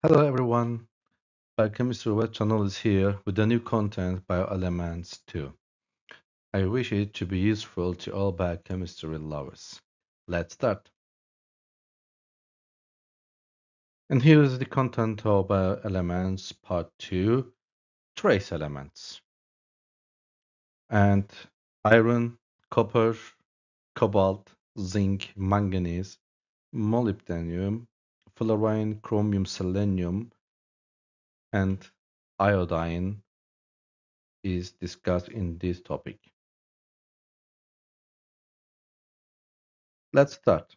Hello everyone, Biochemistry-VET channel is here with the new content Bioelements-II. I wish it to be useful to all biochemistry lovers. Let's start. And here is the content of Bioelements Part 2, Trace Elements. And iron, copper, cobalt, zinc, manganese, molybdenum, fluorine, chromium, selenium, and iodine is discussed in this topic. Let's start.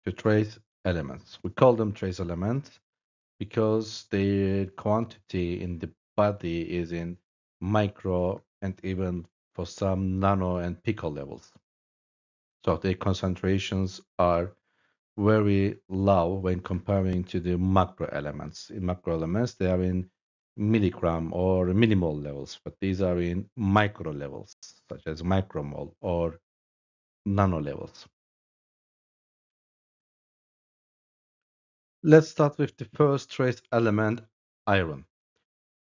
The trace elements. We call them trace elements because their quantity in the body is in micro and even for some nano and pico levels. So their concentrations are very low when comparing to the macro elements. In macro elements, they are in milligram or millimole levels, but these are in micro levels, such as micromole or nano levels. Let's start with the first trace element, iron.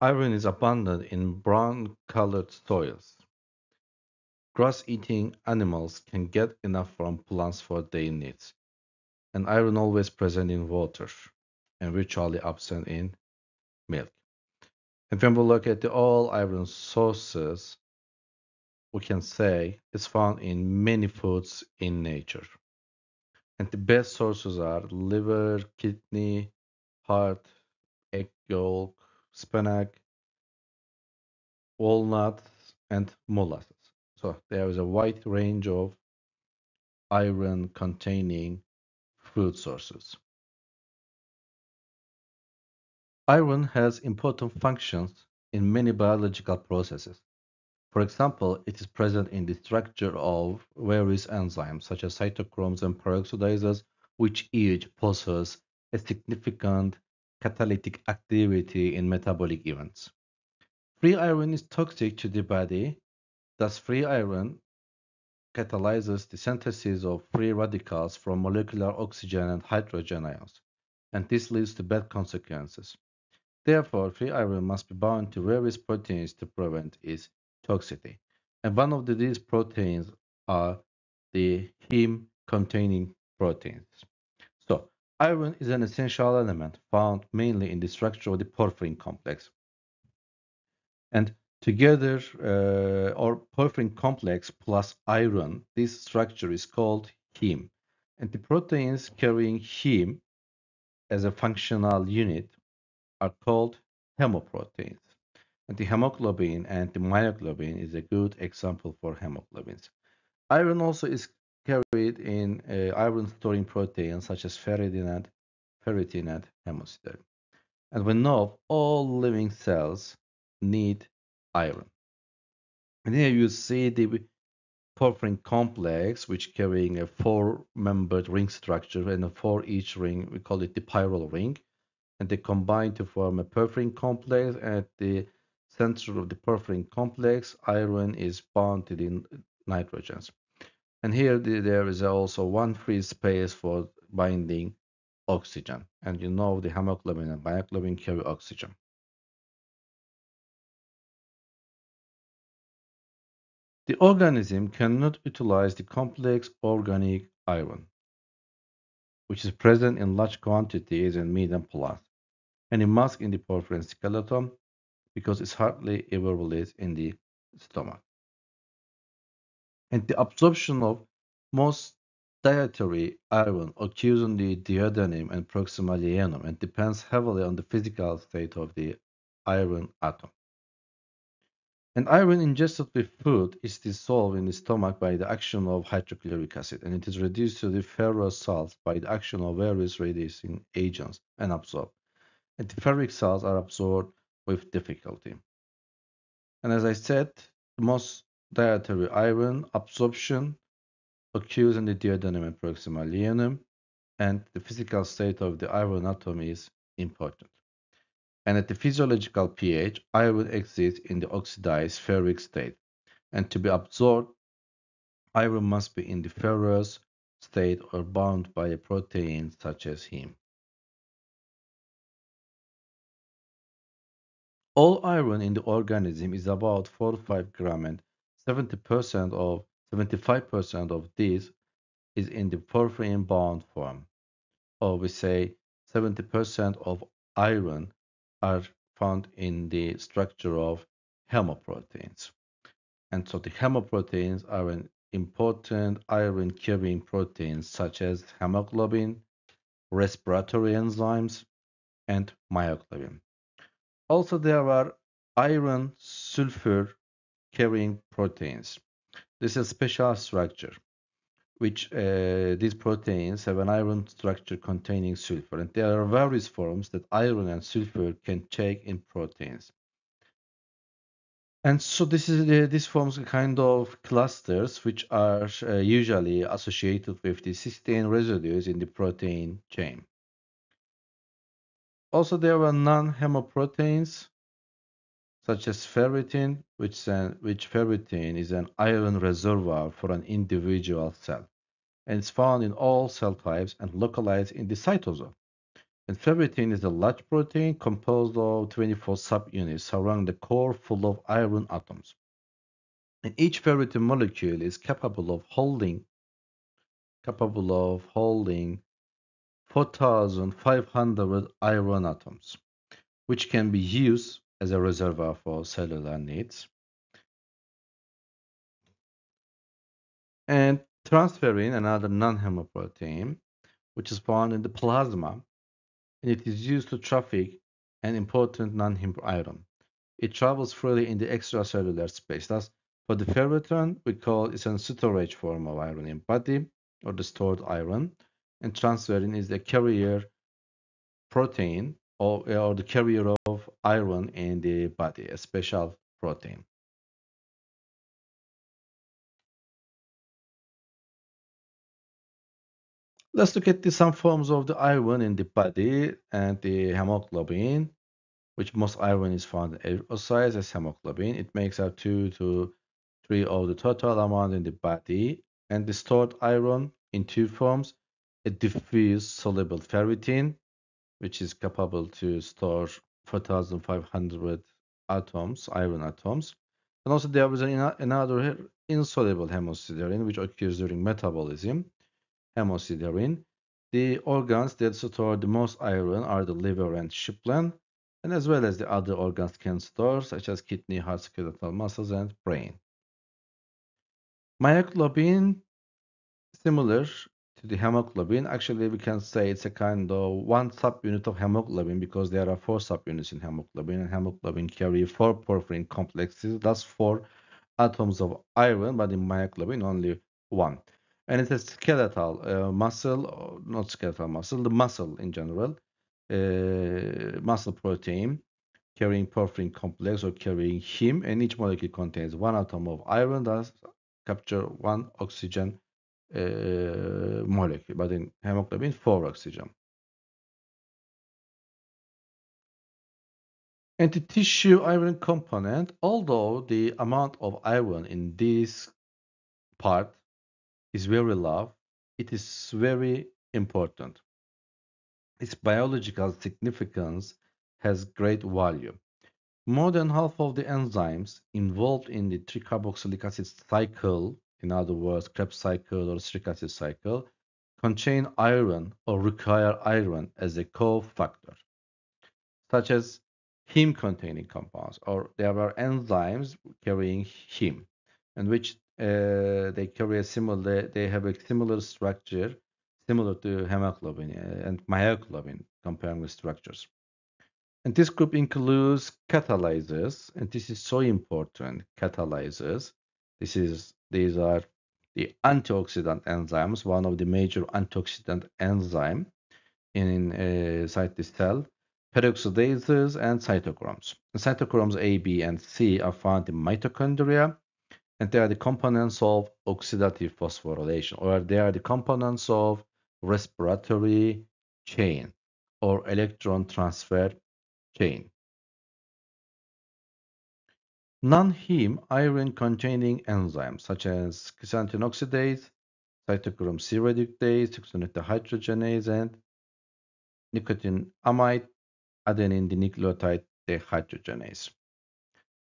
Iron is abundant in brown-colored soils. Grass-eating animals can get enough from plants for their needs, and iron always present in water and virtually absent in milk. And when we look at all iron sources, we can say it's found in many foods in nature. And the best sources are liver, kidney, heart, egg yolk, spinach, walnuts, and molasses. So there is a wide range of iron containing food sources. Iron has important functions in many biological processes. For example, it is present in the structure of various enzymes such as cytochromes and peroxidazes, which each possess a significant catalytic activity in metabolic events. Free iron is toxic to the body, thus free iron catalyzes the synthesis of free radicals from molecular oxygen and hydrogen ions, and this leads to bad consequences. Therefore, free iron must be bound to various proteins to prevent its toxicity. And one of these proteins are the heme-containing proteins. So, iron is an essential element found mainly in the structure of the porphyrin complex. And together, or porphyrin complex plus iron, this structure is called heme. And the proteins carrying heme as a functional unit are called hemoproteins. And the hemoglobin and the myoglobin is a good example for hemoglobins. Iron also is carried in iron storing proteins such as ferritin and hemocysteine. And we know all living cells need iron. And here you see the porphyrin complex, which carrying a four-membered ring structure, and for each ring, we call it the pyrrole ring. And they combine to form a porphyrin complex. At the center of the porphyrin complex, iron is bound to the nitrogens. And here there is also one free space for binding oxygen. And you know the hemoglobin and myoglobin carry oxygen. The organism cannot utilize the complex organic iron, which is present in large quantities in meat and plants, and it must in the porphyrin skeleton because it's hardly ever released in the stomach. And the absorption of most dietary iron occurs in the duodenum and proximal ileum and depends heavily on the physical state of the iron atom. And iron ingested with food is dissolved in the stomach by the action of hydrochloric acid, and it is reduced to the ferrous salts by the action of various reducing agents and absorbed. And the ferric salts are absorbed with difficulty. And as I said, most dietary iron absorption occurs in the duodenum and proximal ileum, and the physical state of the iron atom is important. And at the physiological pH, iron exists in the oxidized ferric state, and to be absorbed, iron must be in the ferrous state or bound by a protein such as heme. All iron in the organism is about 4 to 5 gram, and 75% of this is in the porphyrin bound form. Or we say 70% of iron are found in the structure of hemoproteins. And so the hemoproteins are an important iron carrying proteins such as hemoglobin, respiratory enzymes, and myoglobin. Also, there are iron sulfur carrying proteins. This is a special structure, which these proteins have an iron structure containing sulfur, and there are various forms that iron and sulfur can take in proteins. And so this forms a kind of clusters which are usually associated with the cysteine residues in the protein chain. Also, there are non-hemoproteins such as ferritin, which ferritin is an iron reservoir for an individual cell, and it's found in all cell types and localized in the cytosol. And ferritin is a large protein composed of 24 subunits surrounding the core full of iron atoms. And each ferritin molecule is capable of holding 4,500 iron atoms, which can be used as a reservoir for cellular needs. And transferrin, another non-hemoprotein, which is found in the plasma, and it is used to traffic an important non-hem iron. It travels freely in the extracellular space. Thus, for the ferritin, we call it a storage form of iron in body, or the stored iron, and transferrin is the carrier protein or the carrier of iron in the body, a special protein. Let's look at some forms of the iron in the body and the hemoglobin, which most iron is found in erythrocytes as hemoglobin. It makes up 2 to 3 of the total amount in the body, and the stored iron in two forms: a diffuse soluble ferritin, which is capable to store 4,500 atoms, iron atoms, and also there is another insoluble hemosiderin, which occurs during metabolism, hemosiderin. The organs that store the most iron are the liver and spleen, and as well as the other organs can store, such as kidney, heart, skeletal muscles, and brain. Myoglobin, similar to the hemoglobin, actually we can say it's a kind of one subunit of hemoglobin because there are four subunits in hemoglobin, and hemoglobin carry four porphyrin complexes, thus four atoms of iron, but in myoglobin only one. And it's a skeletal muscle, or not skeletal muscle, the muscle in general, muscle protein carrying porphyrin complex or carrying heme, and each molecule contains one atom of iron, thus capture one oxygen molecule, but in hemoglobin, four oxygen. And the tissue iron component, although the amount of iron in this part is very low, it is very important. Its biological significance has great value. More than half of the enzymes involved in the tricarboxylic acid cycle, in other words, Krebs cycle or citric acid cycle, contain iron or require iron as a cofactor, such as heme-containing compounds, or there are enzymes carrying heme, and which they carry a similar, they have a similar structure, similar to hemoglobin and myoglobin, comparing the structures. And this group includes catalyzers, and this is so important. Catalyzers. These are the antioxidant enzymes, one of the major antioxidant enzyme in inside the cell, peroxidases and cytochromes. And cytochromes A, B, and C are found in mitochondria, and they are the components of oxidative phosphorylation, or they are the components of respiratory chain or electron transfer chain. Non-heme iron-containing enzymes such as xanthine oxidase, cytochrome C reductase, cytosine dehydrogenase, and nicotine amide, adenine dinucleotide dehydrogenase.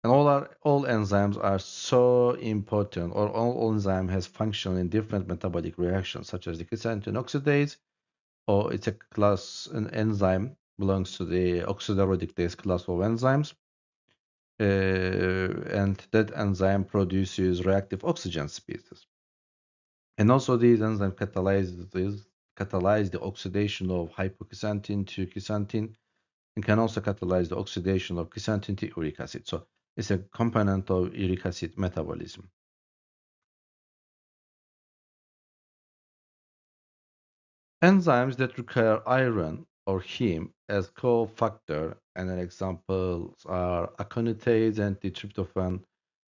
And all enzymes are so important, or all enzyme has function in different metabolic reactions, such as the chrysanthemum oxidase, or it's a class, an enzyme belongs to the oxidoreductase class of enzymes. And that enzyme produces reactive oxygen species. And also these enzymes catalyze the oxidation of hypochrysantine to chrysanthine, and can also catalyze the oxidation of chrysanthine to uric acid. So it's a component of uric acid metabolism. Enzymes that require iron or heme as cofactor, and examples are aconitase and the tryptophan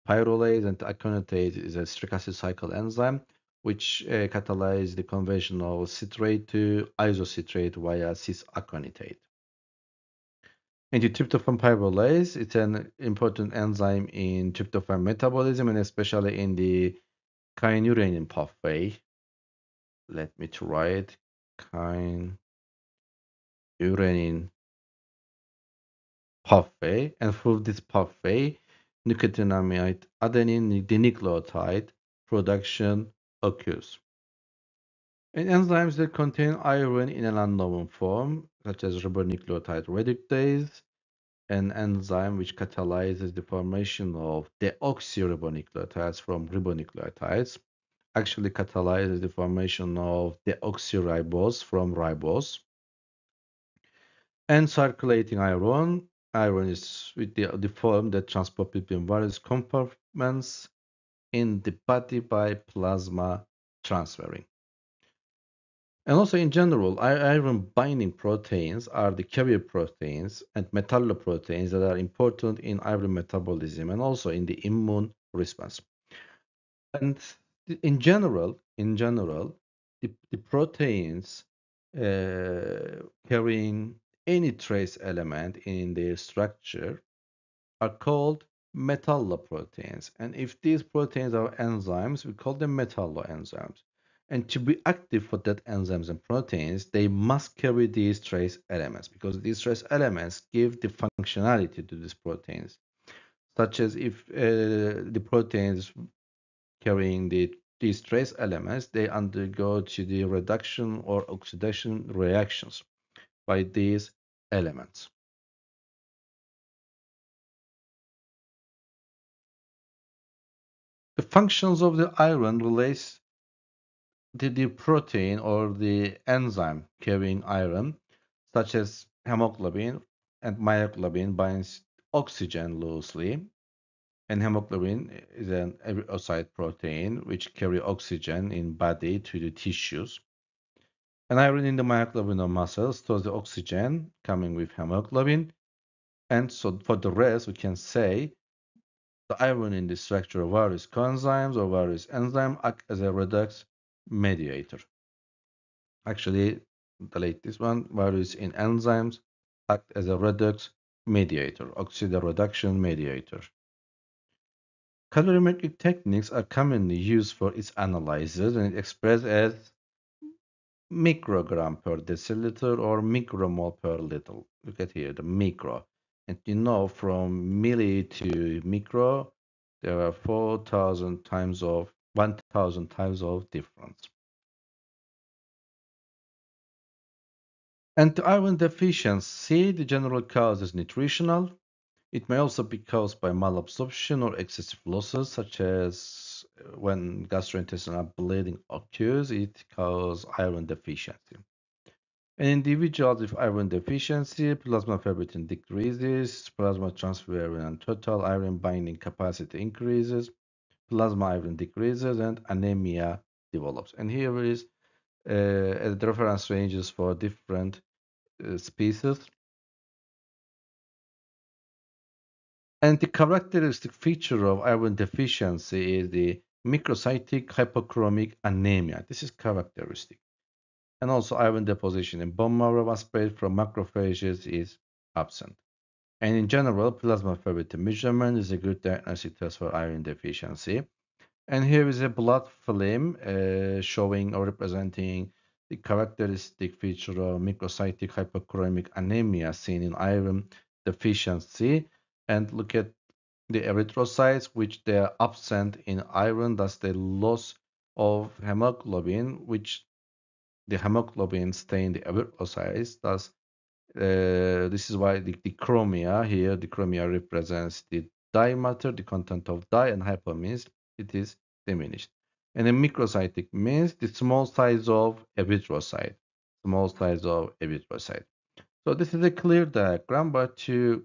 pyrrolase, and aconitase is a citric acid cycle enzyme which catalyzes the conversion of citrate to isocitrate via cis-aconitate. And the tryptophan pyrrolase, it's an important enzyme in tryptophan metabolism, and especially in the kynurenine pathway. Let me try it. Kynurenine pathway, and through this pathway, nicotinamide adenine dinucleotide production occurs. And enzymes that contain iron in an unknown form, such as ribonucleotide reductase, an enzyme which catalyzes the formation of deoxyribonucleotides from ribonucleotides, actually catalyzes the formation of deoxyribose from ribose. And circulating iron, iron is with the form that transport between various compartments in the body by plasma transferring. And also in general, iron binding proteins are the carrier proteins and metalloproteins that are important in iron metabolism and also in the immune response. And in general, the proteins carrying any trace element in their structure are called metalloproteins. And if these proteins are enzymes, we call them metalloenzymes. And to be active for that enzymes and proteins, they must carry these trace elements because these trace elements give the functionality to these proteins. Such as if the proteins carrying these trace elements, they undergo to the reduction or oxidation reactions by these elements. The functions of the iron relates to the protein or the enzyme carrying iron, such as hemoglobin, and myoglobin binds oxygen loosely, and hemoglobin is an erythrocyte protein which carry oxygen in body to the tissues. And iron in the myoglobin of muscles stores the oxygen coming with hemoglobin. And so for the rest, we can say the iron in the structure of various coenzymes or various enzymes act as a redox mediator. Actually, delete this one. Various in enzymes act as a redox mediator, oxidoreduction mediator. Calorimetric techniques are commonly used for its analysis and expressed as microgram per deciliter or micromole per liter. Look at here, the micro. And you know from milli to micro, there are 1,000 times of difference. And iron deficiency, the general cause is nutritional. It may also be caused by malabsorption or excessive losses, such as when gastrointestinal bleeding occurs, it causes iron deficiency. In individuals with iron deficiency, plasma ferritin decreases, plasma transferrin and total iron binding capacity increases, plasma iron decreases, and anemia develops. And here is the reference ranges for different species. And the characteristic feature of iron deficiency is the microcytic hypochromic anemia. This is characteristic. And also iron deposition in bone marrow aspirate from macrophages is absent. And in general, plasma ferritin measurement is a good diagnostic test for iron deficiency. And here is a blood film showing or representing the characteristic feature of microcytic hypochromic anemia seen in iron deficiency. And look at the erythrocytes, which they are absent in iron, thus the loss of hemoglobin, which the hemoglobin stay in the erythrocytes. Thus, this is why the chromia here, the chromia represents the dye matter, the content of dye, and hypo means it is diminished. And then microcytic means the small size of erythrocyte, small size of erythrocyte. So this is a clear diagram, but to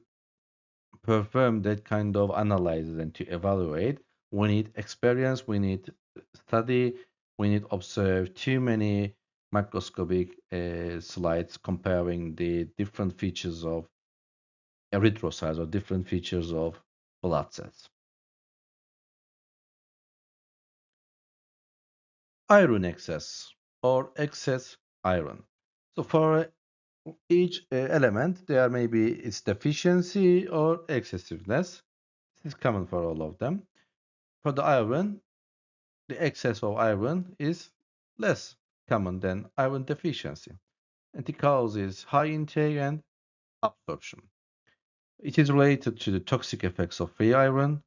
perform that kind of analysis and to evaluate, we need experience, we need study, we need observe too many microscopic slides comparing the different features of erythrocytes or different features of blood cells. Iron excess or excess iron. So for each element, there may be its deficiency or excessiveness. This is common for all of them. For the iron, the excess of iron is less common than iron deficiency. And the cause is high intake and absorption. It is related to the toxic effects of free iron,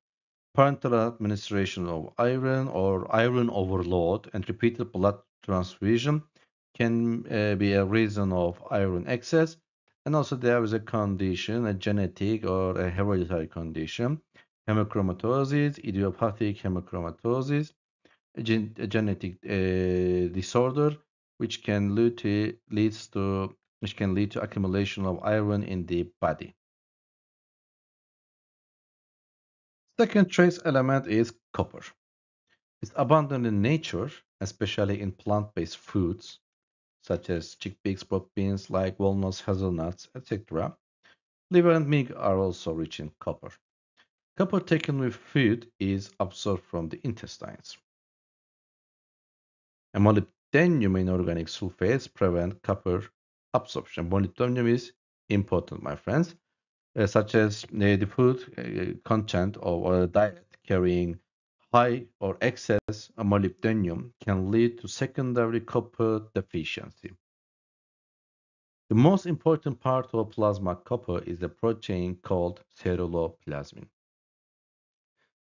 parenteral administration of iron or iron overload, and repeated blood transfusion can be a reason of iron excess. And also there is a condition, a genetic or a hereditary condition, hemochromatosis, idiopathic hemochromatosis, a genetic disorder which can lead to accumulation of iron in the body. Second trace element is copper. It's abundant in nature, especially in plant-based foods such as chickpeas, broad beans like walnuts, hazelnuts, etc. Liver and meat are also rich in copper. Copper taken with food is absorbed from the intestines. And molybdenum inorganic sulfates prevent copper absorption. Molybdenum is important, my friends, such as the food content or a diet carrying high or excess molybdenum can lead to secondary copper deficiency. The most important part of plasma copper is a protein called ceruloplasmin.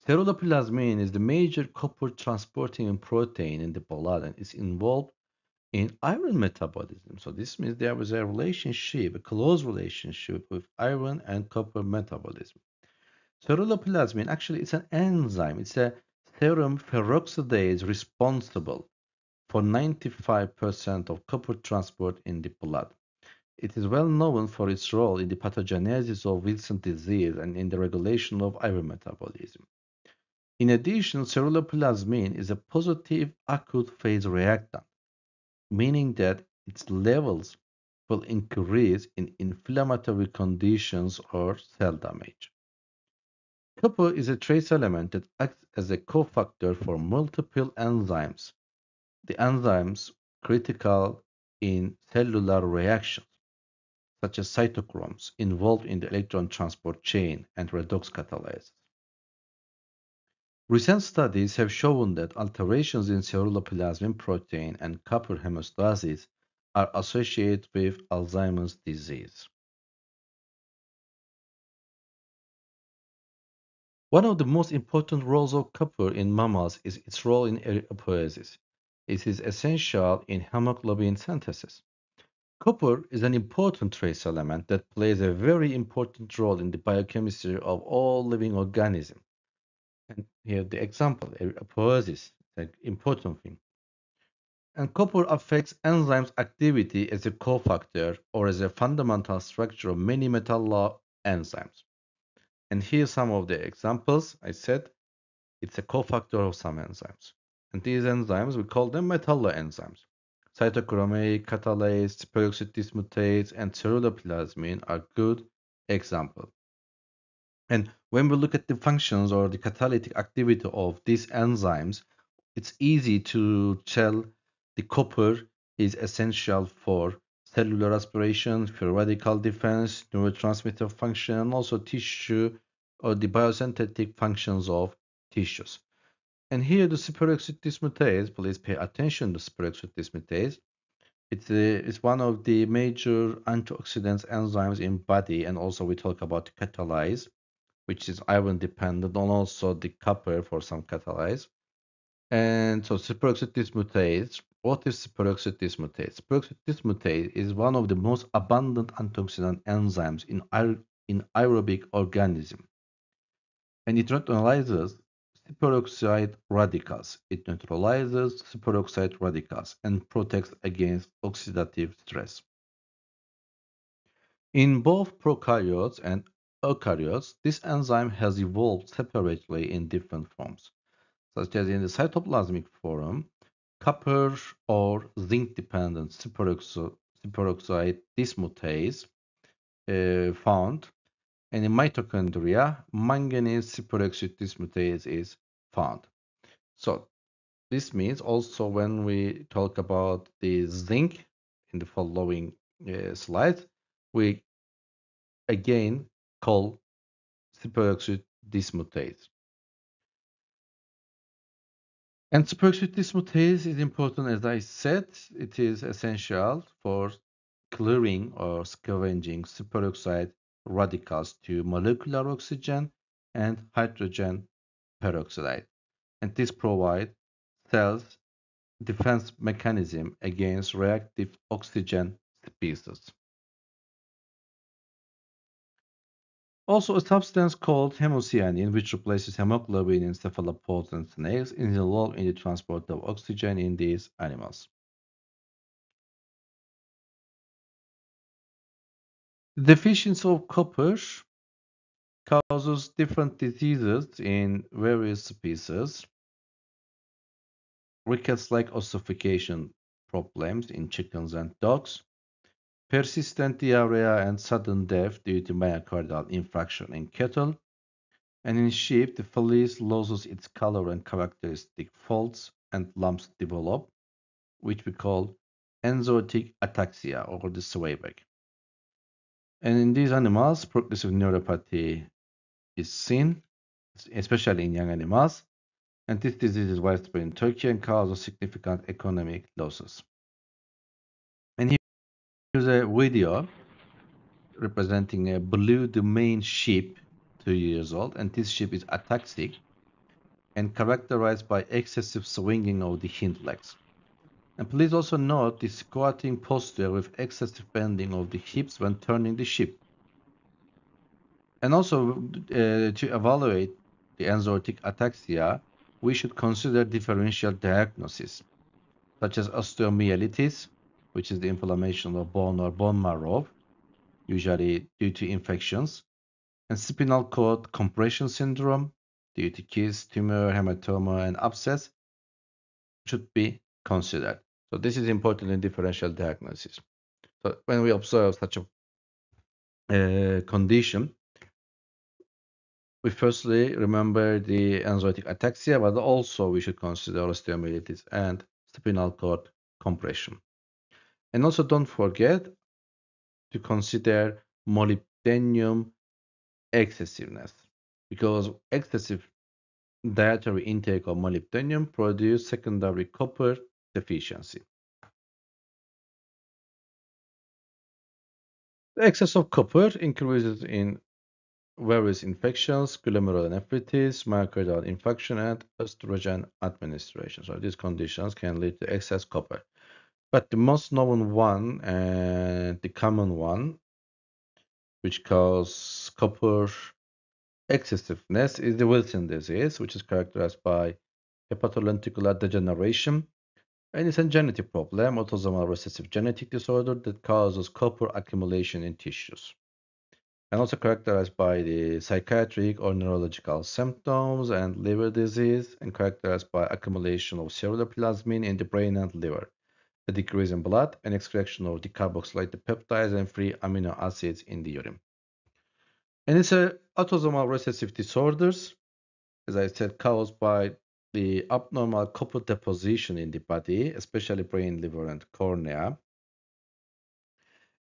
Ceruloplasmin is the major copper transporting protein in the blood and is involved in iron metabolism. So this means there is a relationship, a close relationship with iron and copper metabolism. Ceruloplasmin actually is an enzyme. It's a serum peroxidase responsible for 95% of copper transport in the blood. It is well known for its role in the pathogenesis of Wilson disease and in the regulation of iron metabolism. In addition, ceruloplasmin is a positive acute phase reactant, meaning that its levels will increase in inflammatory conditions or cell damage. Copper is a trace element that acts as a cofactor for multiple enzymes. The enzymes critical in cellular reactions, such as cytochromes involved in the electron transport chain and redox catalysis. Recent studies have shown that alterations in ceruloplasmin protein and copper homeostasis are associated with Alzheimer's disease. One of the most important roles of copper in mammals is its role in erypoiesis. It is essential in hemoglobin synthesis. Copper is an important trace element that plays a very important role in the biochemistry of all living organisms. And here the example, erypoiesis, an important thing. And copper affects enzymes' activity as a cofactor or as a fundamental structure of many metallo enzymes. And here some of the examples. I said it's a cofactor of some enzymes. And these enzymes, we call them metalloenzymes. Cytochromic, catalase, peroxide dismutase, and ceruloplasmin are good examples. And when we look at the functions or the catalytic activity of these enzymes, it's easy to tell the copper is essential for cellular aspiration, for radical defense, neurotransmitter function, and also tissue or the biosynthetic functions of tissues. And here the superoxide dismutase, please pay attention to superoxide dismutase. It's one of the major antioxidants enzymes in body, and also we talk about catalyze, which is iron dependent, and also the copper for some catalyze. And so superoxide dismutase. What is superoxide dismutase? Superoxide dismutase is one of the most abundant antioxidant enzymes in aerobic organism, and it neutralizes superoxide radicals. It neutralizes superoxide radicals and protects against oxidative stress. In both prokaryotes and eukaryotes, this enzyme has evolved separately in different forms, such as in the cytoplasmic form, copper or zinc-dependent superoxide dismutase found, and in mitochondria, manganese superoxide dismutase is found. So this means also when we talk about the zinc in the following slides, we again call superoxide dismutase. And superoxide dismutase is important, as I said. It is essential for clearing or scavenging superoxide radicals to molecular oxygen and hydrogen peroxide. And this provides cells defense mechanism against reactive oxygen species. Also, a substance called hemocyanin, which replaces hemoglobin in cephalopods and snails, is involved in the transport of oxygen in these animals. The deficiency of copper causes different diseases in various species. Rickets-like ossification problems in chickens and dogs, persistent diarrhea and sudden death due to myocardial infarction in cattle, and in sheep, the fleece loses its color and characteristic folds and lumps develop, which we call enzootic ataxia or the swayback. And in these animals, progressive neuropathy is seen, especially in young animals, and this disease is widespread in Turkey and causes significant economic losses. And here's a video representing a blue domain sheep, 2 years old, and this sheep is ataxic and characterized by excessive swinging of the hind legs. And please also note the squatting posture with excessive bending of the hips when turning the sheep. And also to evaluate the enzootic ataxia, we should consider differential diagnosis, such as osteomyelitis, which is the inflammation of bone or bone marrow, usually due to infections, and spinal cord compression syndrome due to kyst, tumor, hematoma, and abscess should be considered. So this is important in differential diagnosis. So when we observe such a condition, we firstly remember the enzootic ataxia, but also we should consider osteomyelitis and spinal cord compression. And also don't forget to consider molybdenum excessiveness, because excessive dietary intake of molybdenum produce secondary copper deficiency. The excess of copper increases in various infections, glomerulonephritis, myocardial infarction, and estrogen administration. So these conditions can lead to excess copper. But the most known one and the common one, which causes copper excessiveness, is the Wilson disease, which is characterized by hepatolenticular degeneration. And it's a genetic problem, autosomal recessive genetic disorder that causes copper accumulation in tissues. And also characterized by the psychiatric or neurological symptoms and liver disease, and characterized by accumulation of ceruloplasmin in the brain and liver, a decrease in blood, and extraction of decarboxylated peptides and free amino acids in the urine. And it's a autosomal recessive disorders, as I said, caused by the abnormal copper deposition in the body, especially brain, liver, and cornea.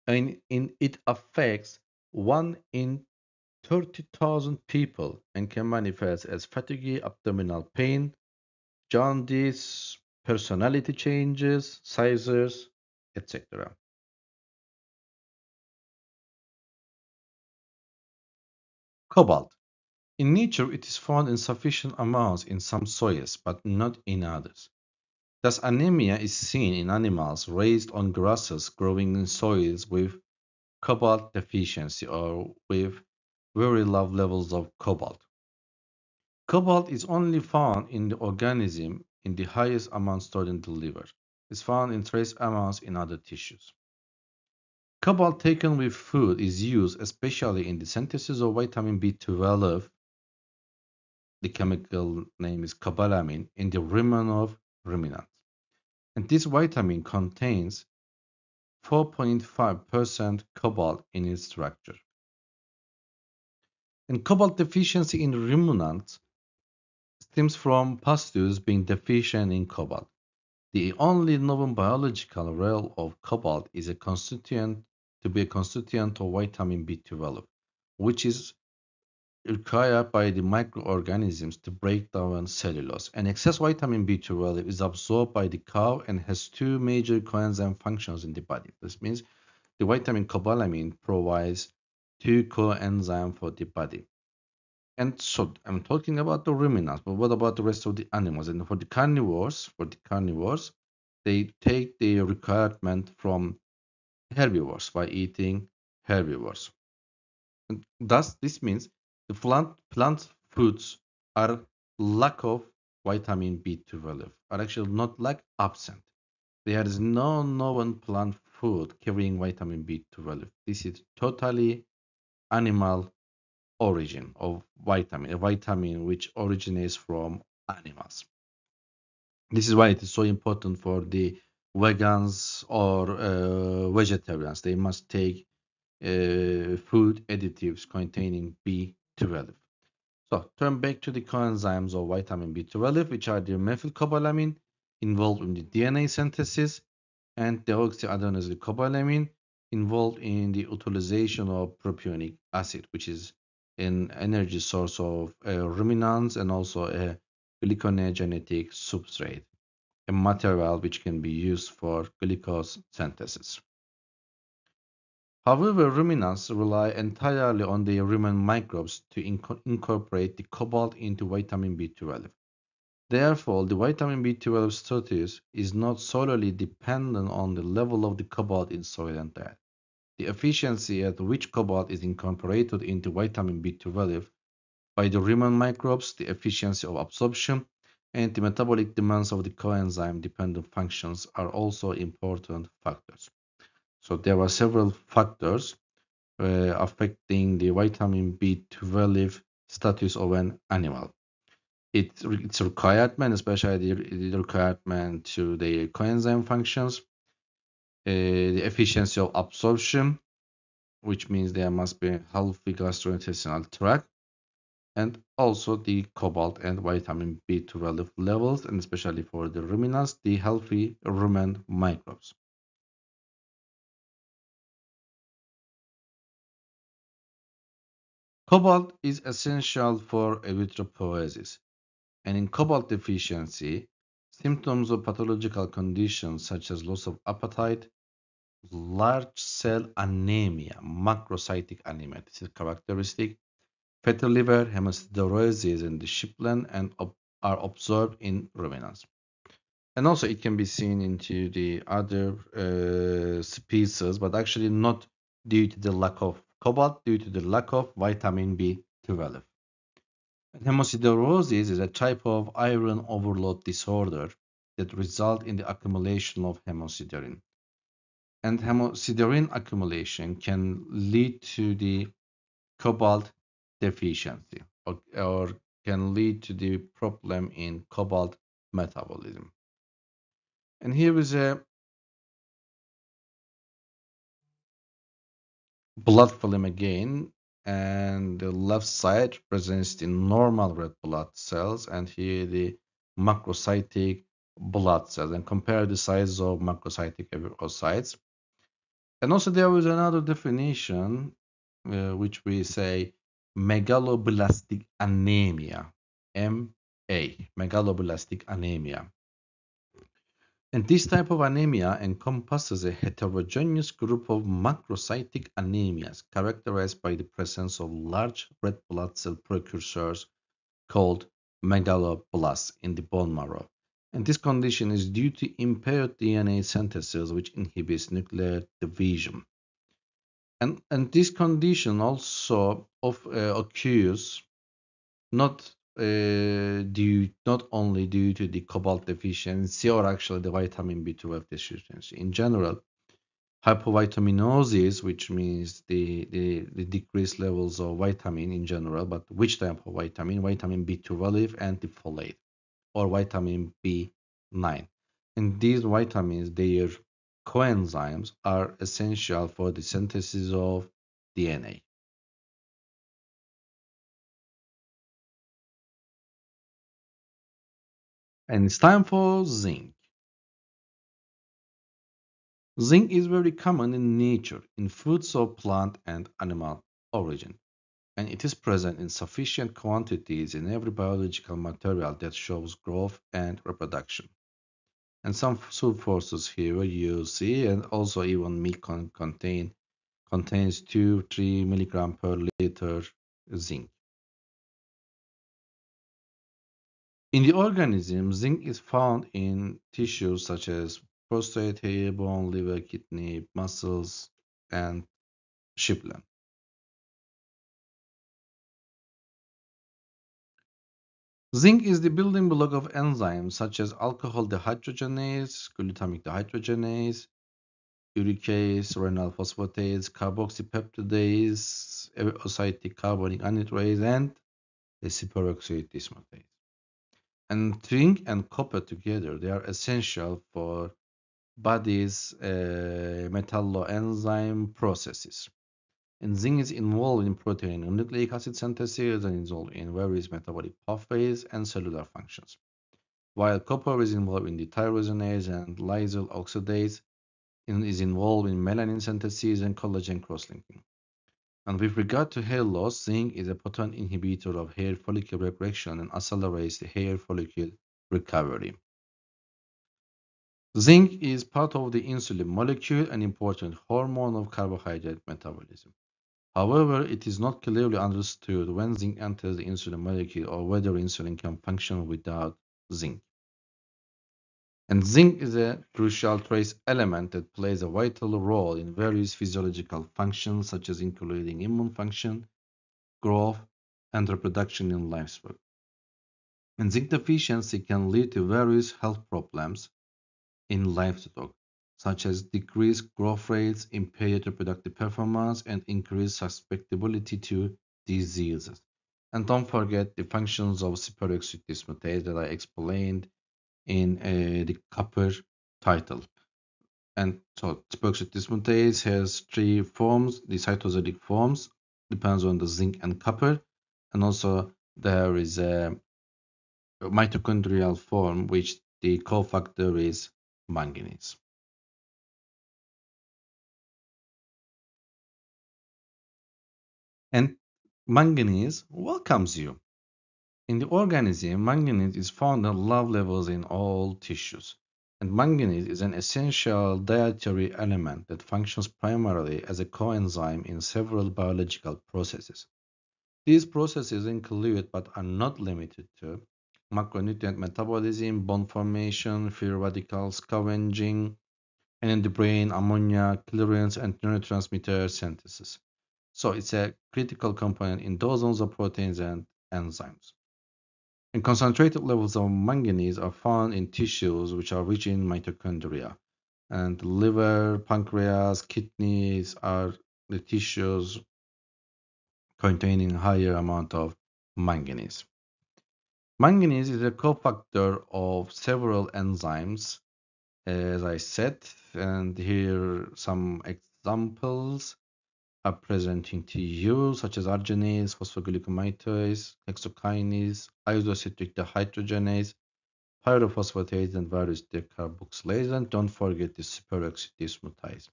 And it affects 1 in 30,000 people and can manifest as fatigue, abdominal pain, jaundice, personality changes, seizures, etc. Cobalt. In nature, it is found in sufficient amounts in some soils, but not in others. Thus, anemia is seen in animals raised on grasses growing in soils with cobalt deficiency or with very low levels of cobalt. Cobalt is only found in the organism in the highest amount stored in the liver. It's found in trace amounts in other tissues. Cobalt taken with food is used especially in the synthesis of vitamin B12. The chemical name is cobalamin in the rumen of ruminants. And this vitamin contains 4.5% cobalt in its structure. And cobalt deficiency in ruminants stems from pastures being deficient in cobalt. The only known biological role of cobalt is a constituent to be a constituent of vitamin B12, which is required by the microorganisms to break down cellulose. And excess vitamin B12 is absorbed by the cow and has two major coenzyme functions in the body. This means the vitamin cobalamin provides two coenzymes for the body. And so I'm talking about the ruminants, but what about the rest of the animals? And for the carnivores, they take the requirement from herbivores by eating herbivores. And thus, this means the plant foods are lack of vitamin B12 are actually not like absent. There is no known plant food carrying vitamin B12. This is totally animal origin of vitamin, a vitamin which originates from animals. This is why it is so important for the vegans or vegetarians. They must take food additives containing B12. So turn back to the coenzymes of vitamin B12, which are the methylcobalamin involved in the DNA synthesis and deoxyadenosylcobalamin involved in the utilization of propionic acid, which is an energy source of ruminants and also a glycogenetic substrate, a material which can be used for glucose synthesis. However, ruminants rely entirely on the rumen microbes to incorporate the cobalt into vitamin B12. Therefore, the vitamin B12 status is not solely dependent on the level of the cobalt in soil and diet. The efficiency at which cobalt is incorporated into vitamin B12 by the rumen microbes, the efficiency of absorption, and the metabolic demands of the coenzyme-dependent functions are also important factors. So there are several factors affecting the vitamin B12 status of an animal. Its requirement, especially the requirement to the coenzyme functions, the efficiency of absorption, which means there must be a healthy gastrointestinal tract, and also the cobalt and vitamin B12 levels, and especially for the ruminants, the healthy rumen microbes. Cobalt is essential for erythropoiesis, and in cobalt deficiency, symptoms of pathological conditions such as loss of appetite, large cell anemia, macrocytic anemia, this is characteristic, fatty liver, hemosiderosis in the sheepland, and are observed in ruminants. And also it can be seen into the other species, but actually not due to the lack of cobalt, due to the lack of vitamin B12. Hemosiderosis is a type of iron overload disorder that results in the accumulation of hemosiderin. And hemosiderin accumulation can lead to the cobalt deficiency or can lead to the problem in cobalt metabolism. And here is a blood film again, and the left side represents the normal red blood cells, and here the macrocytic blood cells, and compare the size of macrocytic erythrocytes. And also there is another definition, which we say megaloblastic anemia, MA, megaloblastic anemia. And this type of anemia encompasses a heterogeneous group of macrocytic anemias characterized by the presence of large red blood cell precursors called megaloblasts in the bone marrow. And this condition is due to impaired DNA synthesis, which inhibits nuclear division. And this condition also occurs not not only due to the cobalt deficiency or actually the vitamin B12 deficiency. In general, hypovitaminosis, which means the decreased levels of vitamin in general, but which type of vitamin? Vitamin B12 and the folate, or vitamin B9. And these vitamins, their coenzymes, are essential for the synthesis of DNA. And it's time for zinc. Zinc is very common in nature, in foods of plant and animal origin, and it is present in sufficient quantities in every biological material that shows growth and reproduction. And some food sources here you see, and also even milk contains 2-3 milligram per liter zinc. In the organism, zinc is found in tissues such as prostate, hair, bone, liver, kidney, muscles, and Shipland. Zinc is the building block of enzymes such as alcohol dehydrogenase, glutamic dehydrogenase, uricase, renal phosphatase, carboxypeptidase, acytic carbonic anhydrase, and the superoxide dismutase. And zinc and copper together, they are essential for body's metalloenzyme processes. And zinc is involved in protein and nucleic acid synthesis and involved in various metabolic pathways and cellular functions, while copper is involved in the tyrosinase and lysyl oxidase and is involved in melanin synthesis and collagen cross-linking. And with regard to hair loss, zinc is a potent inhibitor of hair follicle regression and accelerates the hair follicle recovery. Zinc is part of the insulin molecule, an important hormone of carbohydrate metabolism. However, it is not clearly understood when zinc enters the insulin molecule or whether insulin can function without zinc. And zinc is a crucial trace element that plays a vital role in various physiological functions, such as including immune function, growth, and reproduction in livestock. And zinc deficiency can lead to various health problems in livestock, such as decreased growth rates, impaired reproductive performance, and increased susceptibility to diseases. And don't forget the functions of superoxide dismutase that I explained in the copper title. And so superoxide dismutase has three forms, the cytosolic forms, depends on the zinc and copper. And also there is a mitochondrial form, which the cofactor is manganese. And manganese welcomes you. In the organism, manganese is found at low levels in all tissues. And manganese is an essential dietary element that functions primarily as a coenzyme in several biological processes. These processes include, but are not limited to, macronutrient metabolism, bond formation, free radical scavenging, and in the brain, ammonia clearance and neurotransmitter synthesis. So it's a critical component in dozens of proteins and enzymes. And concentrated levels of manganese are found in tissues which are rich in mitochondria. And liver, pancreas, kidneys are the tissues containing higher amount of manganese. Manganese is a cofactor of several enzymes, as I said, and here some examples are presenting to you, such as arginase, phosphoglucosamidase, hexokinase, isocytric dehydrogenase, pyrophosphatase, and various decarboxylase. And don't forget the superoxide dismutase.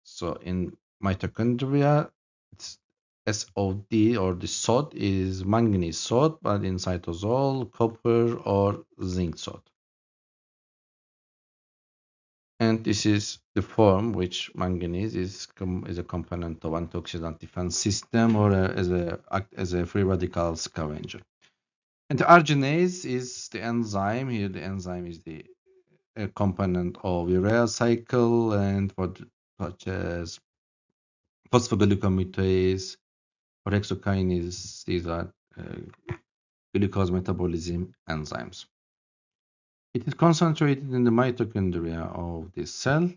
So in mitochondria, it's SOD, or the salt is manganese salt, but in cytosol, copper or zinc salt. And this is the form which manganese is a component of antioxidant defense system or act as a free radical scavenger. And the arginase is the enzyme. Here, the enzyme is the a component of urea cycle and what such as phosphoglucosamidase or hexokinase. These are glucose metabolism enzymes. It is concentrated in the mitochondria of the cell,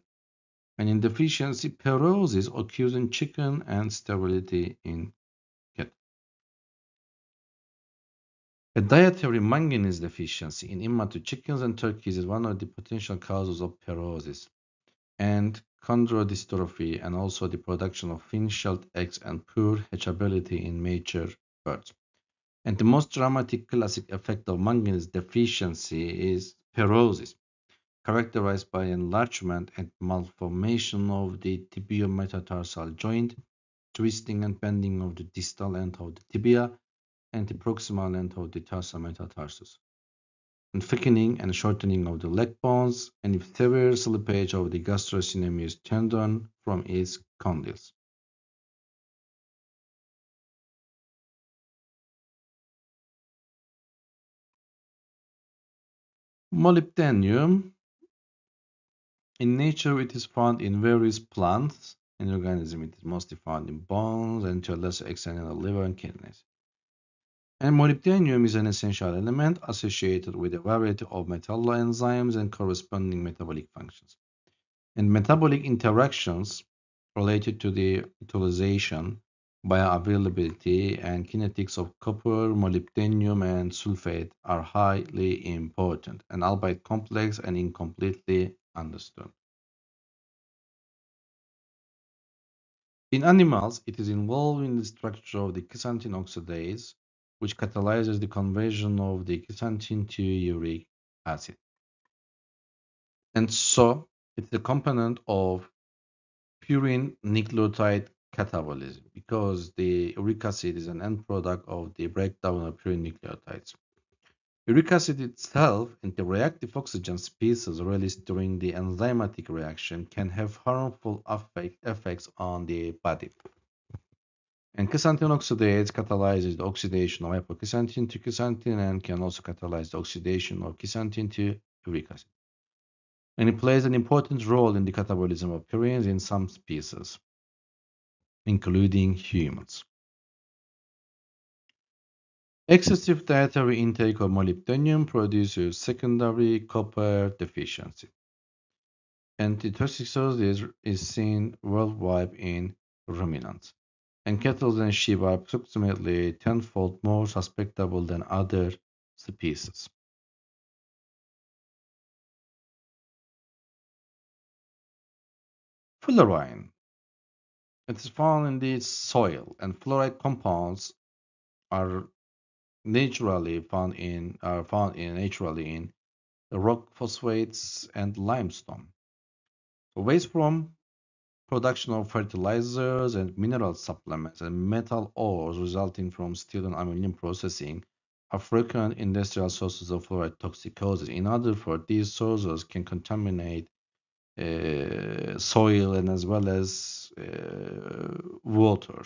and in deficiency, pyrosis occurs in chicken and sterility in cat. A dietary manganese deficiency in immature chickens and turkeys is one of the potential causes of pyrosis and chondrodystrophy, and also the production of thin-shelled eggs and poor hatchability in mature birds. And the most dramatic classic effect of manganese deficiency is pyrosis, characterized by enlargement and malformation of the tibiometatarsal joint, twisting and bending of the distal end of the tibia and the proximal end of the tarsal metatarsus, and thickening and shortening of the leg bones, and severe slippage of the gastrocnemius tendon from its condyles. Molybdenum, in nature, it is found in various plants. In organism, it is mostly found in bones and to a lesser extent in the liver and kidneys. And molybdenum is an essential element associated with a variety of metalloenzymes and corresponding metabolic functions. And metabolic interactions related to the utilization, bioavailability, and kinetics of copper, molybdenum, and sulfate are highly important and albeit complex and incompletely understood. In animals, it is involved in the structure of the xanthine oxidase, which catalyzes the conversion of the xanthine to uric acid. And so, it's a component of purine nucleotide catabolism because the uric acid is an end product of the breakdown of purine nucleotides. Uric acid itself and the reactive oxygen species released during the enzymatic reaction can have harmful effects on the body. And xanthine oxidase catalyzes the oxidation of hypoxanthine to xanthine and can also catalyze the oxidation of xanthine to uric acid. And it plays an important role in the catabolism of purines in some species, including humans. Excessive dietary intake of molybdenum produces secondary copper deficiency, and the toxicity is seen worldwide in ruminants. And cattle and sheep are approximately tenfold more susceptible than other species. Fluorine. It is found in the soil, and fluoride compounds are found naturally in rock phosphates and limestone. Waste from production of fertilizers and mineral supplements and metal ores resulting from steel and aluminum processing are frequent industrial sources of fluoride toxicosis. In other words, these sources can contaminate soil and as well as water.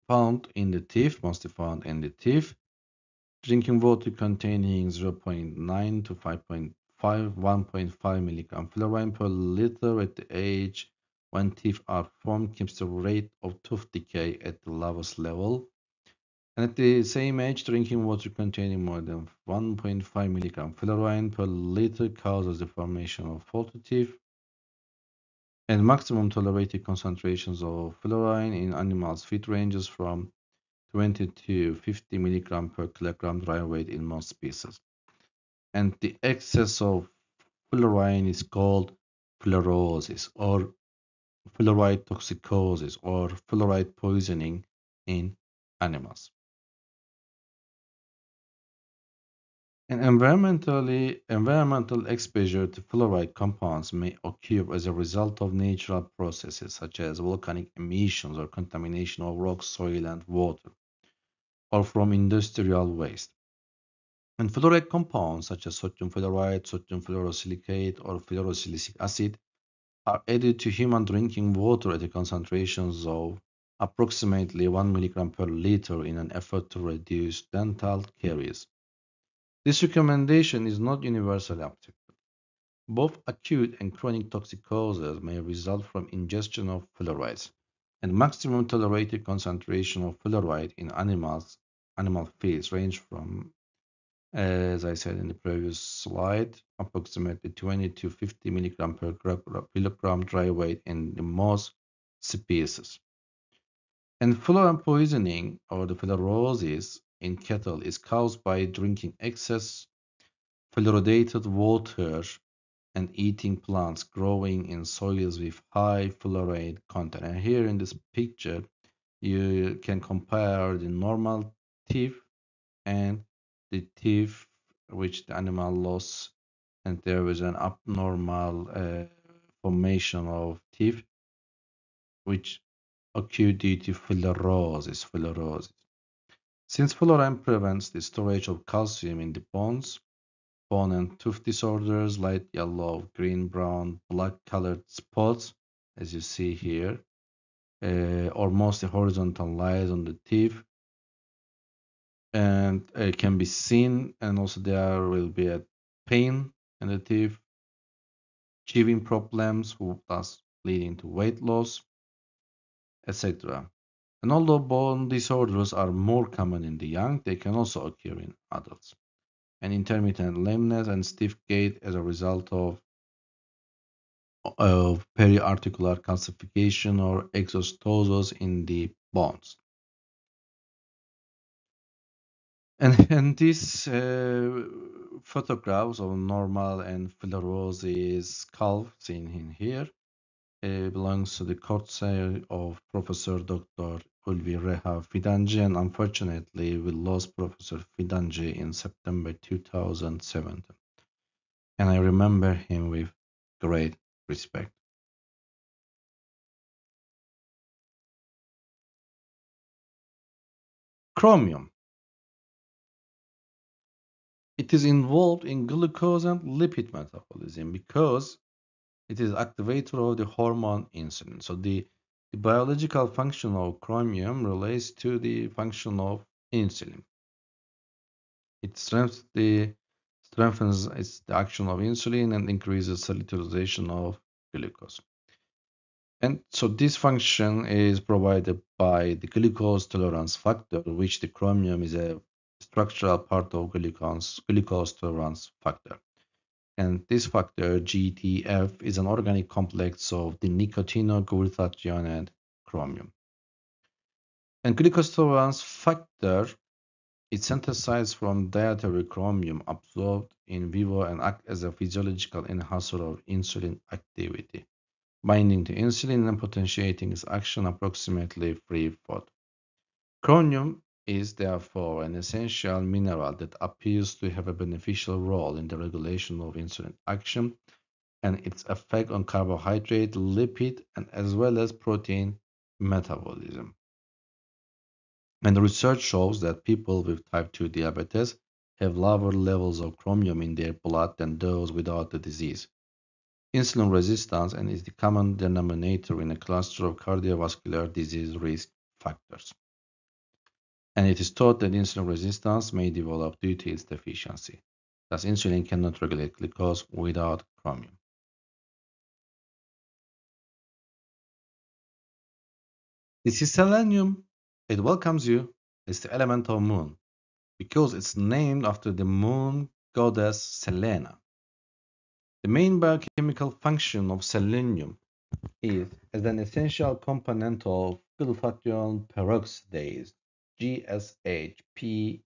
Found in the teeth, mostly found in the teeth. Drinking water containing 0.9 to 5.5, 1.5 milligram fluorine per liter at the age when teeth are formed keeps the rate of tooth decay at the lowest level. And at the same age, drinking water containing more than 1.5 milligram fluorine per liter causes the formation of faulty teeth. And maximum tolerated concentrations of fluorine in animals' feed ranges from 20 to 50 milligram per kilogram dry weight in most species. And the excess of fluorine is called fluorosis or fluoride toxicosis or fluoride poisoning in animals. And environmental exposure to fluoride compounds may occur as a result of natural processes such as volcanic emissions or contamination of rock, soil, and water, or from industrial waste. And fluoride compounds such as sodium fluoride, sodium fluorosilicate, or fluorosilicic acid are added to human drinking water at concentrations of approximately 1 milligram per liter in an effort to reduce dental caries. This recommendation is not universally applicable. Both acute and chronic toxicoses may result from ingestion of fluorides, and maximum tolerated concentration of fluoride in animal feeds range from, as I said in the previous slide, approximately 20 to 50 milligram per kilogram dry weight in the most species. And fluorine poisoning or the fluorosis in cattle is caused by drinking excess fluoridated water and eating plants growing in soils with high fluoride content. And here in this picture, you can compare the normal teeth and the teeth which the animal lost, and there was an abnormal formation of teeth which occurred due to fluorosis. Since fluorine prevents the storage of calcium in the bones, bone and tooth disorders, light yellow, green, brown, black colored spots, as you see here, or mostly horizontal lines on the teeth, and can be seen, and also there will be a pain in the teeth, chewing problems, thus leading to weight loss, etc. And although bone disorders are more common in the young, they can also occur in adults. And intermittent lameness and stiff gait as a result of periarticular calcification or exostosis in the bones. And these photographs of normal and fluorosis calf seen in here belongs to the courtesy of Professor Dr. Ulvi Reha Fidanci, and unfortunately we lost Professor Fidanci in September 2007. And I remember him with great respect. Chromium. It is involved in glucose and lipid metabolism because it is activator of the hormone insulin. So the biological function of chromium relates to the function of insulin. It strengthens the action of insulin and increases cell utilization of glucose. And so this function is provided by the glucose tolerance factor, which the chromium is a structural part of glucose tolerance factor. And this factor, GTF, is an organic complex of the nicotino-glutathione and chromium. And glucose tolerance factor is synthesized from dietary chromium absorbed in vivo and act as a physiological enhancer of insulin activity, binding to insulin and potentiating its action approximately threefold. Chromium is therefore an essential mineral that appears to have a beneficial role in the regulation of insulin action and its effect on carbohydrate, lipid, and as well as protein metabolism. And the research shows that people with type 2 diabetes have lower levels of chromium in their blood than those without the disease. Insulin resistance and is the common denominator in a cluster of cardiovascular disease risk factors. And it is thought that insulin resistance may develop due to its deficiency. Thus, insulin cannot regulate glucose without chromium. This is selenium. It welcomes you. It's the element of moon because it's named after the moon goddess Selena. The main biochemical function of selenium is as an essential component of glutathione peroxidase, GSHPX,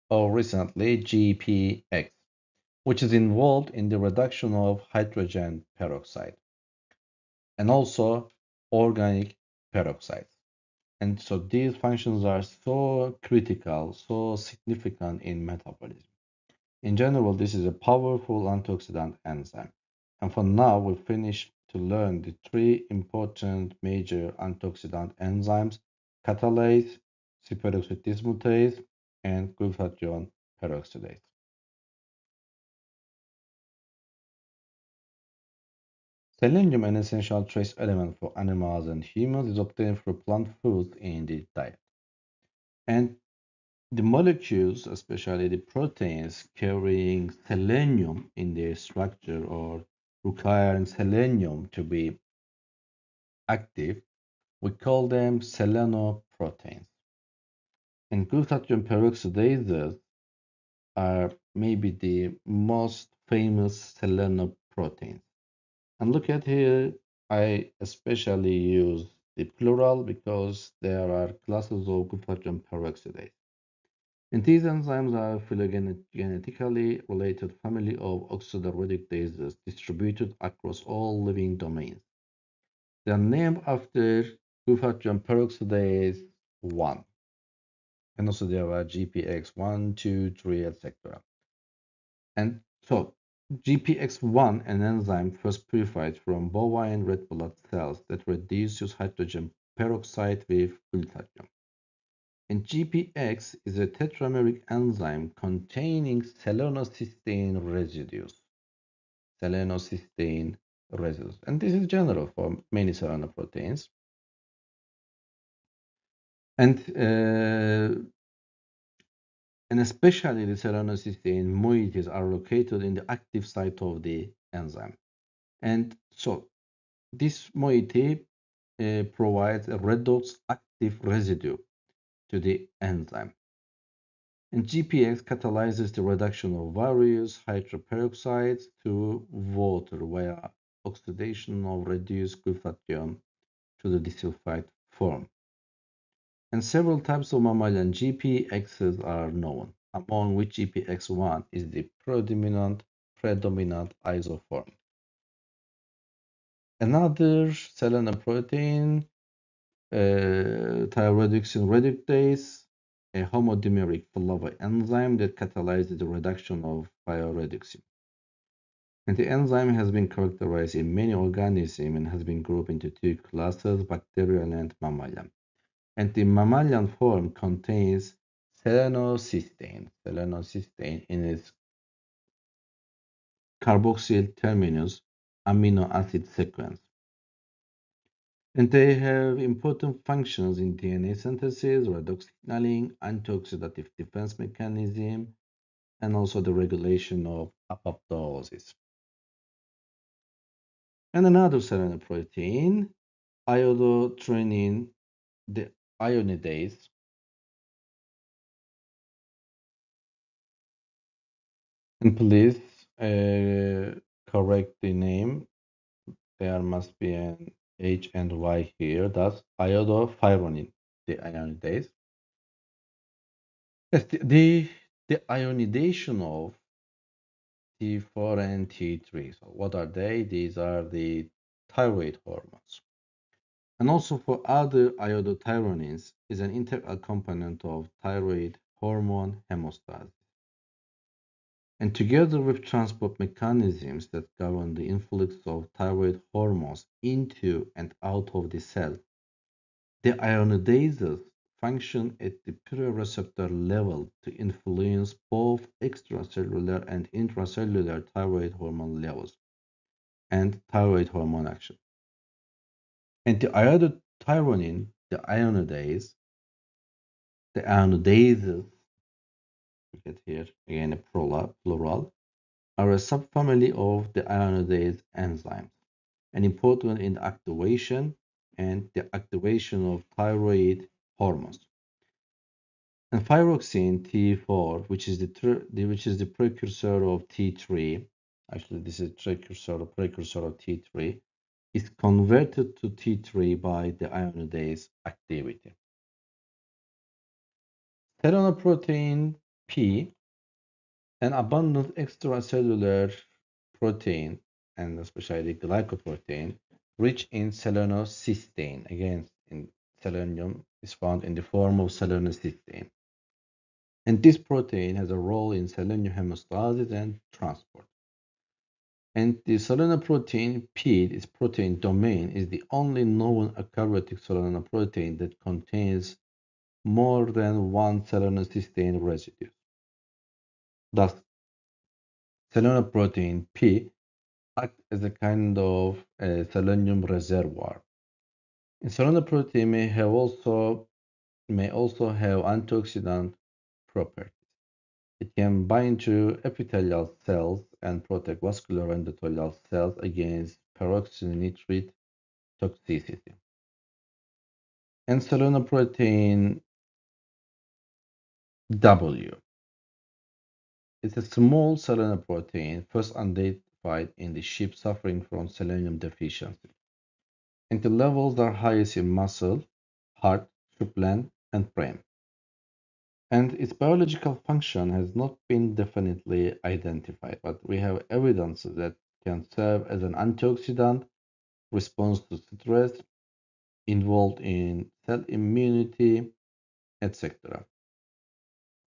or recently GPX, which is involved in the reduction of hydrogen peroxide and also organic peroxide. And so these functions are so critical, so significant in metabolism. In general, this is a powerful antioxidant enzyme. And for now, we finished to learn the three important major antioxidant enzymes: catalase, superoxide dismutase, and glutathione peroxidase. Selenium, an essential trace element for animals and humans, is obtained from plant foods in the diet. And the molecules, especially the proteins carrying selenium in their structure or requiring selenium to be active, we call them selenoproteins. And glutathione peroxidases are maybe the most famous selenoproteins. And look at here, I especially use the plural because there are classes of glutathione peroxidase. And these enzymes are phylogenetically related family of oxidoreductases distributed across all living domains. They are named after glutathione peroxidase 1. And also there are GPX1, 2, 3, etc. And so GPX1, an enzyme first purified from bovine red blood cells that reduces hydrogen peroxide with glutathione. And GPX is a tetrameric enzyme containing selenocysteine residues. Selenocysteine residues. And this is general for many selenoproteins. And especially the selenocysteine moieties are located in the active site of the enzyme. And so this moiety provides a redox active residue to the enzyme. And GPX catalyzes the reduction of various hydroperoxides to water via oxidation of reduced glutathione to the disulfide form. And several types of mammalian GPXs are known, among which GPX1 is the predominant isoform. Another selenoprotein, thyroidexin reductase, a homodimeric flavonoid enzyme that catalyzes the reduction of bioreductin. And the enzyme has been characterized in many organisms and has been grouped into two classes, bacterial and mammalian. And the mammalian form contains selenocysteine in its carboxyl terminus amino acid sequence. And they have important functions in DNA synthesis, redox signaling, antioxidative defense mechanism, and also the regulation of apoptosis. And another selenoprotein, iodotronin, the ionidase, and please correct the name. There must be an H and Y here. That's iodophyronin, the ionidase. Yes, the ionidation of T4 and T3. So what are they? These are the thyroid hormones. And also for other iodothyronins is an integral component of thyroid hormone homeostasis. And together with transport mechanisms that govern the influx of thyroid hormones into and out of the cell, the ionodidases function at the prereceptor level to influence both extracellular and intracellular thyroid hormone levels and thyroid hormone action. And the iodothyronin, the ionodidases, look at here again a plural, are a subfamily of the ionidase enzymes and important in the activation of thyroid hormones. And thyroxine T4, which is the precursor of T3, actually this is precursor of T3, is converted to T3 by the ionidase activity. Selenoprotein P, an abundant extracellular protein, and especially glycoprotein, rich in selenocysteine. Again, in selenium is found in the form of selenocysteine. And this protein has a role in selenium homeostasis and transport. And the selenoprotein P, its protein domain, is the only known eukaryotic selenoprotein that contains more than one selenocysteine residue. Thus, selenoprotein P acts as a kind of a selenium reservoir. And selenoprotein may also have antioxidant properties. It can bind to epithelial cells and protect vascular endothelial cells against peroxynitrite toxicity. And selenoprotein W is a small selenoprotein first identified in the sheep suffering from selenium deficiency. And the levels are highest in muscle, heart, supplement, and brain. And its biological function has not been definitely identified, but we have evidence that can serve as an antioxidant, response to stress, involved in cell immunity, etc.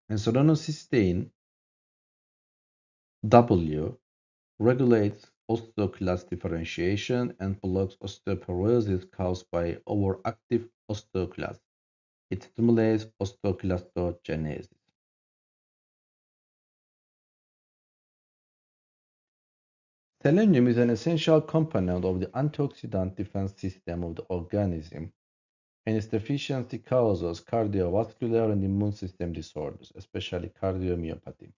And selenocysteine W regulates osteoclast differentiation and blocks osteoporosis caused by overactive osteoclast. It stimulates osteoclastogenesis. Selenium is an essential component of the antioxidant defense system of the organism, and its deficiency causes cardiovascular and immune system disorders, especially cardiomyopathy.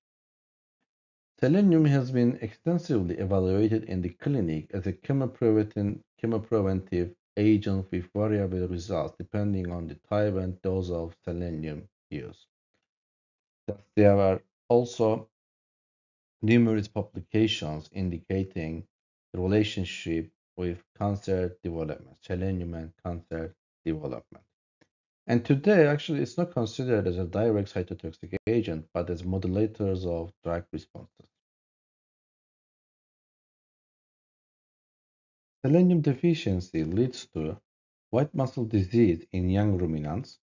Selenium has been extensively evaluated in the clinic as a chemopreventive agent with variable results depending on the type and dose of selenium used. There are also numerous publications indicating the relationship with cancer development, selenium and cancer development. And today, actually, it's not considered as a direct cytotoxic agent, but as modulators of drug responses. Selenium deficiency leads to white muscle disease in young ruminants,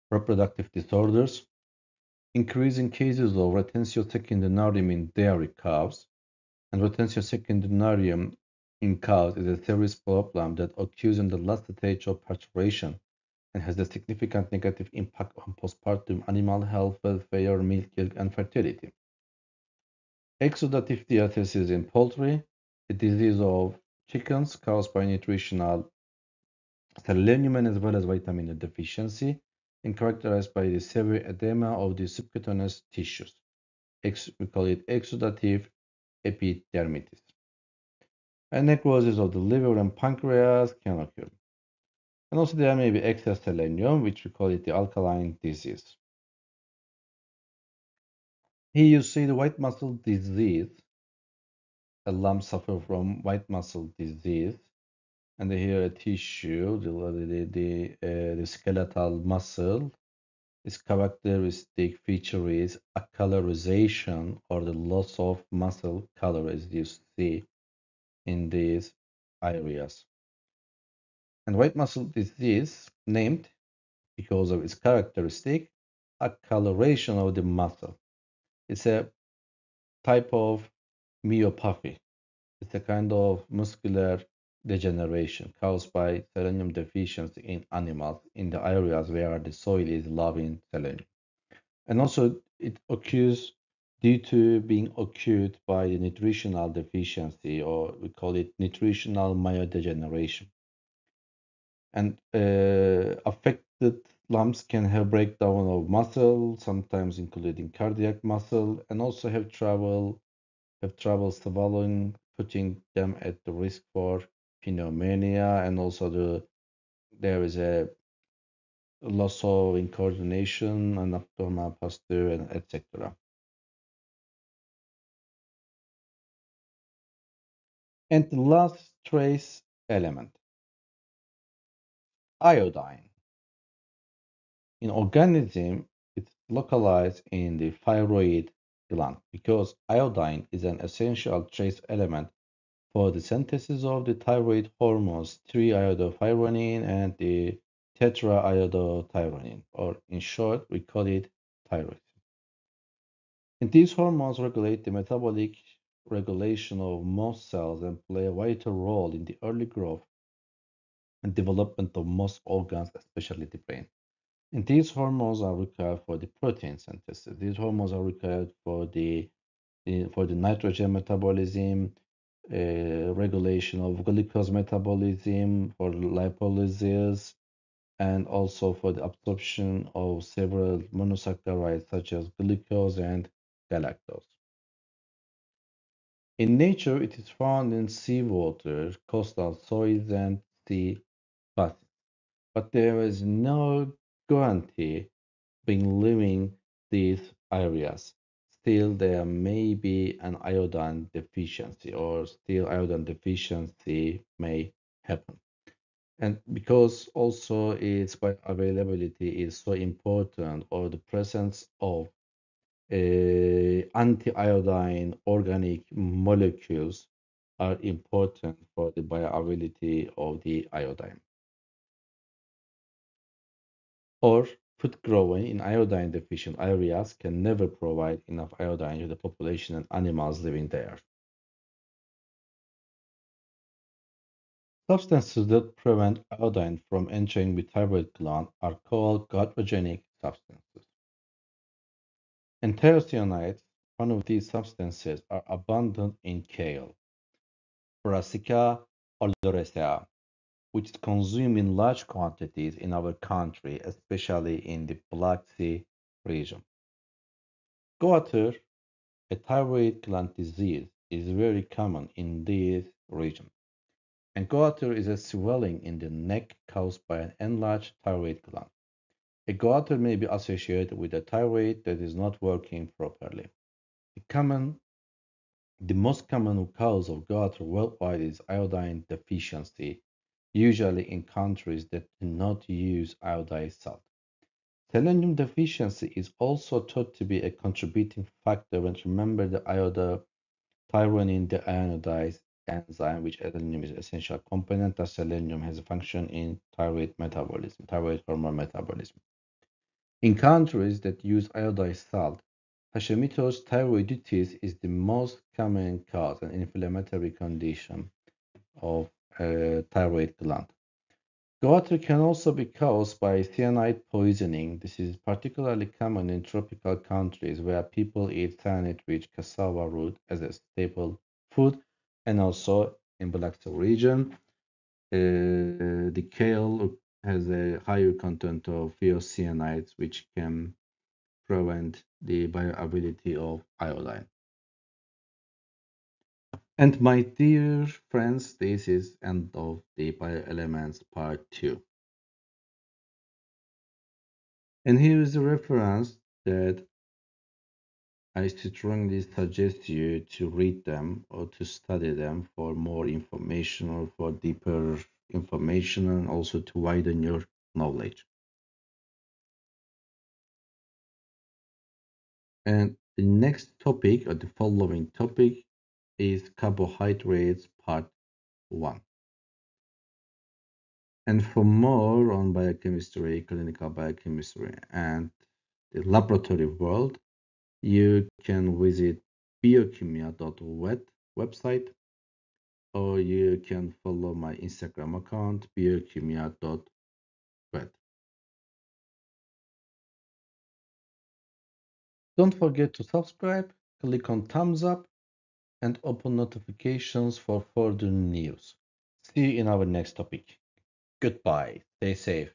reproductive disorders, increasing cases of retention secundinarium in dairy cows, and retention secundinarium in cows is a serious problem that occurs in the last stage of parturition and has a significant negative impact on postpartum animal health, welfare, milk yield, and fertility. Exudative diathesis in poultry, a disease of chickens caused by nutritional selenium as well as vitamin A deficiency, and characterized by the severe edema of the subcutaneous tissues. We call it exudative epidermitis. And necrosis of the liver and pancreas can occur. And also there may be excess selenium, which we call it the alkaline disease. Here you see the white muscle disease. A lamb suffer from white muscle disease, and here a tissue, the skeletal muscle. Its characteristic feature is acolorization or the loss of muscle color, as you see in these areas. And white muscle disease, named because of its characteristic acoloration of the muscle. It's a type of myopathy. It's a kind of muscular degeneration caused by selenium deficiency in animals in the areas where the soil is low in selenium. And also, it occurs due to being occurred by the nutritional deficiency, or we call it nutritional myodegeneration. And affected lumps can have breakdown of muscle, sometimes including cardiac muscle, and also have trouble swallowing, putting them at the risk for pneumonia, and also there is a loss of coordination and abdominal posture, and etc. And the last trace element, iodine. In organism, it's localized in the thyroid gland because iodine is an essential trace element for the synthesis of the thyroid hormones 3-iodothyronine and the tetraiodothyronine, or in short, we call it thyroid. And these hormones regulate the metabolic regulation of most cells and play a vital role in the early growth and development of most organs, especially the brain. And these hormones are required for the protein synthesis. These hormones are required for the nitrogen metabolism, regulation of glucose metabolism, for lipolysis, and also for the absorption of several monosaccharides such as glucose and galactose. In nature, it is found in seawater, coastal soils, and sea basins. But there is no guarantee being living these areas. Still, there may be an iodine deficiency, or still iodine deficiency may happen. And because also its bioavailability is so important, or the presence of anti-iodine organic molecules are important for the bioavailability of the iodine. Or food growing in iodine deficient areas can never provide enough iodine to the population and animals living there. Substances that prevent iodine from entering the thyroid gland are called goitrogenic substances. Anthocyanins, one of these substances, are abundant in kale, Brassica oleracea, which is consumed in large quantities in our country, especially in the Black Sea region. Goiter, a thyroid gland disease, is very common in this region. And goiter is a swelling in the neck caused by an enlarged thyroid gland. A goiter may be associated with a thyroid that is not working properly. The common The most common cause of gout worldwide is iodine deficiency, usually in countries that do not use iodized salt. Selenium deficiency is also thought to be a contributing factor when remember the iodothyronine deionized enzyme, which selenium is an essential component that selenium has a function in thyroid metabolism, thyroid hormone metabolism. In countries that use iodized salt, Hashimoto's thyroiditis is the most common cause and inflammatory condition of thyroid gland. Goiter can also be caused by cyanide poisoning. This is particularly common in tropical countries where people eat cyanide-rich cassava root as a staple food, and also in Black Sea region, the kale has a higher content of thiocyanides, which can prevent the bioavailability of iodine. And my dear friends, this is end of the bioelements part 2. And here is a reference that I strongly suggest you to read them or to study them for more information or for deeper information and also to widen your knowledge. And the next topic or the following topic is carbohydrates part 1. And for more on biochemistry, clinical biochemistry, and the laboratory world, you can visit biochemia.vet website, or you can follow my Instagram account, biochemia.vet. Don't forget to subscribe, click on thumbs up, and open notifications for further news. See you in our next topic. Goodbye. Stay safe.